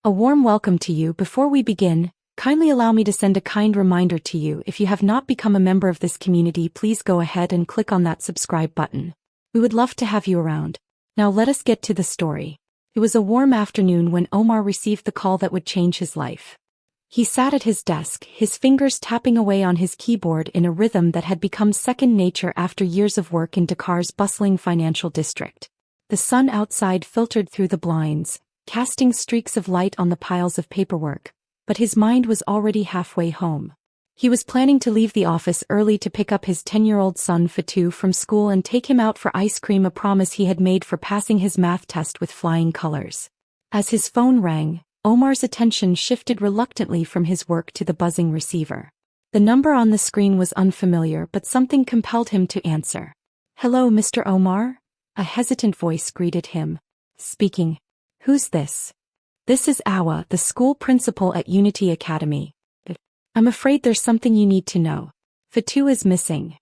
A warm welcome to you. Before we begin, kindly allow me to send a kind reminder to you. If you have not become a member of this community, please go ahead and click on that subscribe button. We would love to have you around. Now let us get to the story. It was a warm afternoon when Omar received the call that would change his life. He sat at his desk, his fingers tapping away on his keyboard in a rhythm that had become second nature after years of work in Dakar's bustling financial district. The sun outside filtered through the blinds, casting streaks of light on the piles of paperwork, but his mind was already halfway home. He was planning to leave the office early to pick up his 10-year-old son Fatu from school and take him out for ice cream, a promise he had made for passing his math test with flying colors. As his phone rang, Omar's attention shifted reluctantly from his work to the buzzing receiver. The number on the screen was unfamiliar, but something compelled him to answer. "Hello, Mr. Omar?" A hesitant voice greeted him. "Speaking. Who's this?" "This is Awa, the school principal at Unity Academy. I'm afraid there's something you need to know. Fatu is missing."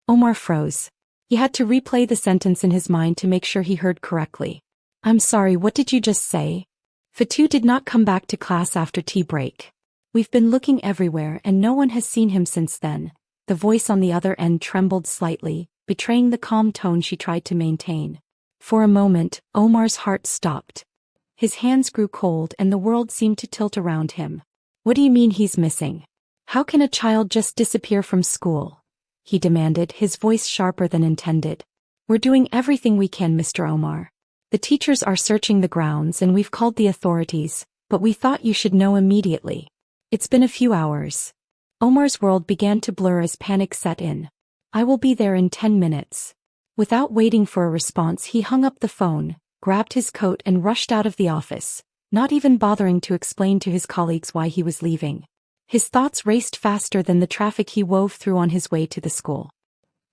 Omar froze. He had to replay the sentence in his mind to make sure he heard correctly. "I'm sorry, what did you just say?" "Fatu did not come back to class after tea break. We've been looking everywhere and no one has seen him since then." The voice on the other end trembled slightly, betraying the calm tone she tried to maintain. For a moment, Omar's heart stopped. His hands grew cold and the world seemed to tilt around him. "What do you mean he's missing? How can a child just disappear from school?" he demanded, his voice sharper than intended. "We're doing everything we can, Mr. Omar. The teachers are searching the grounds and we've called the authorities, but we thought you should know immediately. It's been a few hours." Omar's world began to blur as panic set in. "I will be there in 10 minutes. Without waiting for a response, he hung up the phone, grabbed his coat and rushed out of the office, not even bothering to explain to his colleagues why he was leaving. His thoughts raced faster than the traffic he wove through on his way to the school.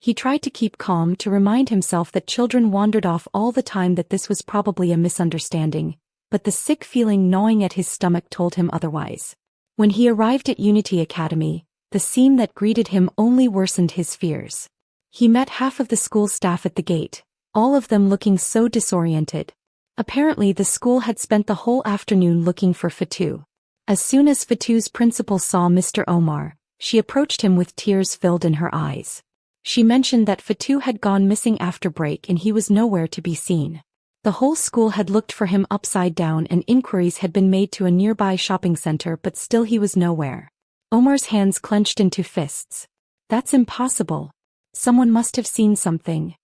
He tried to keep calm, to remind himself that children wandered off all the time, that this was probably a misunderstanding, but the sick feeling gnawing at his stomach told him otherwise. When he arrived at Unity Academy, the scene that greeted him only worsened his fears. He met half of the school staff at the gate, all of them looking so disoriented. Apparently the school had spent the whole afternoon looking for Fatu. As soon as Fatu's principal saw Mr. Omar, she approached him with tears filled in her eyes. She mentioned that Fatu had gone missing after break and he was nowhere to be seen. The whole school had looked for him upside down and inquiries had been made to a nearby shopping center, but still he was nowhere. Omar's hands clenched into fists. "That's impossible. Someone must have seen something."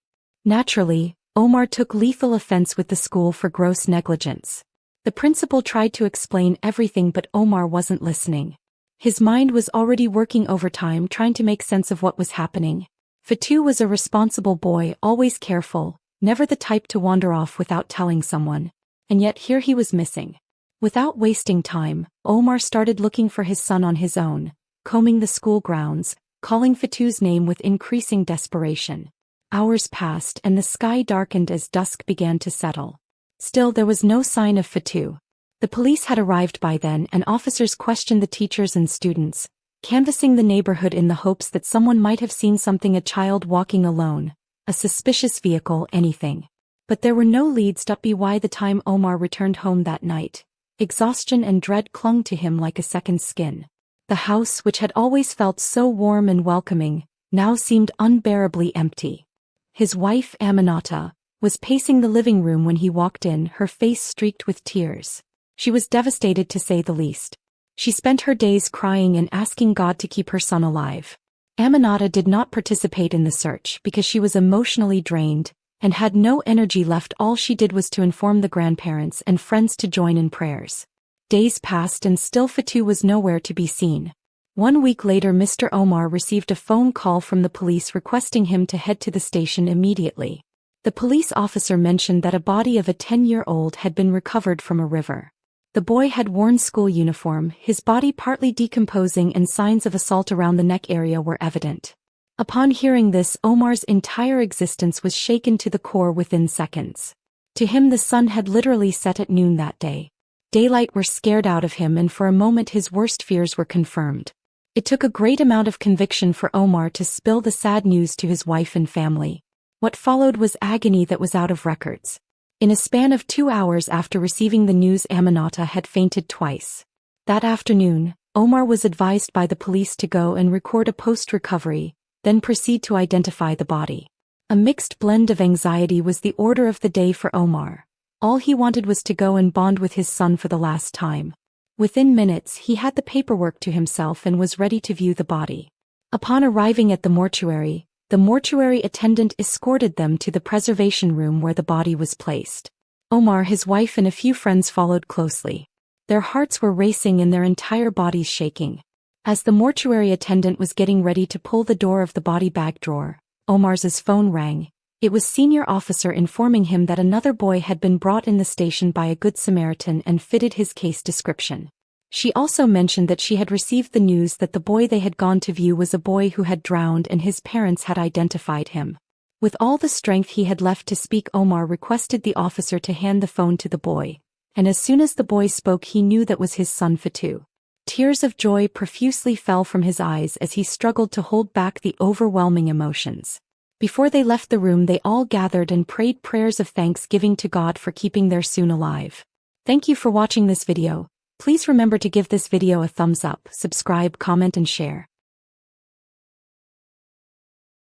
Naturally, Omar took lethal offense with the school for gross negligence. The principal tried to explain everything, but Omar wasn't listening. His mind was already working overtime trying to make sense of what was happening. Fatu was a responsible boy, always careful, never the type to wander off without telling someone. And yet here he was missing. Without wasting time, Omar started looking for his son on his own, combing the school grounds, calling Fatu's name with increasing desperation. Hours passed and the sky darkened as dusk began to settle. Still there was no sign of Fatu. The police had arrived by then and officers questioned the teachers and students, canvassing the neighborhood in the hopes that someone might have seen something: a child walking alone, a suspicious vehicle, anything. But there were no leads. By the time Omar returned home that night, exhaustion and dread clung to him like a second skin. The house, which had always felt so warm and welcoming, now seemed unbearably empty. His wife, Aminata, was pacing the living room when he walked in, her face streaked with tears. She was devastated, to say the least. She spent her days crying and asking God to keep her son alive. Aminata did not participate in the search because she was emotionally drained and had no energy left. All she did was to inform the grandparents and friends to join in prayers. Days passed and still Fatu was nowhere to be seen. 1 week later, Mr. Omar received a phone call from the police requesting him to head to the station immediately. The police officer mentioned that a body of a 10-year-old had been recovered from a river. The boy had worn school uniform, his body partly decomposing, and signs of assault around the neck area were evident. Upon hearing this, Omar's entire existence was shaken to the core within seconds. To him, the sun had literally set at noon that day. Daylight were scared out of him, and for a moment his worst fears were confirmed. It took a great amount of conviction for Omar to spill the sad news to his wife and family. What followed was agony that was out of records. In a span of 2 hours after receiving the news, Aminata had fainted twice. That afternoon, Omar was advised by the police to go and record a post-recovery, then proceed to identify the body. A mixed blend of anxiety was the order of the day for Omar. All he wanted was to go and bond with his son for the last time. Within minutes, he had the paperwork to himself and was ready to view the body. Upon arriving at the mortuary attendant escorted them to the preservation room where the body was placed. Omar, his wife and a few friends followed closely. Their hearts were racing and their entire bodies shaking. As the mortuary attendant was getting ready to pull the door of the body bag drawer, Omar's phone rang. It was senior officer informing him that another boy had been brought in the station by a good Samaritan and fitted his case description. She also mentioned that she had received the news that the boy they had gone to view was a boy who had drowned and his parents had identified him. With all the strength he had left to speak, Omar requested the officer to hand the phone to the boy, and as soon as the boy spoke he knew that was his son Fatu. Tears of joy profusely fell from his eyes as he struggled to hold back the overwhelming emotions. Before they left the room, they all gathered and prayed prayers of thanksgiving to God for keeping their son alive. Thank you for watching this video. Please remember to give this video a thumbs up, subscribe, comment and share.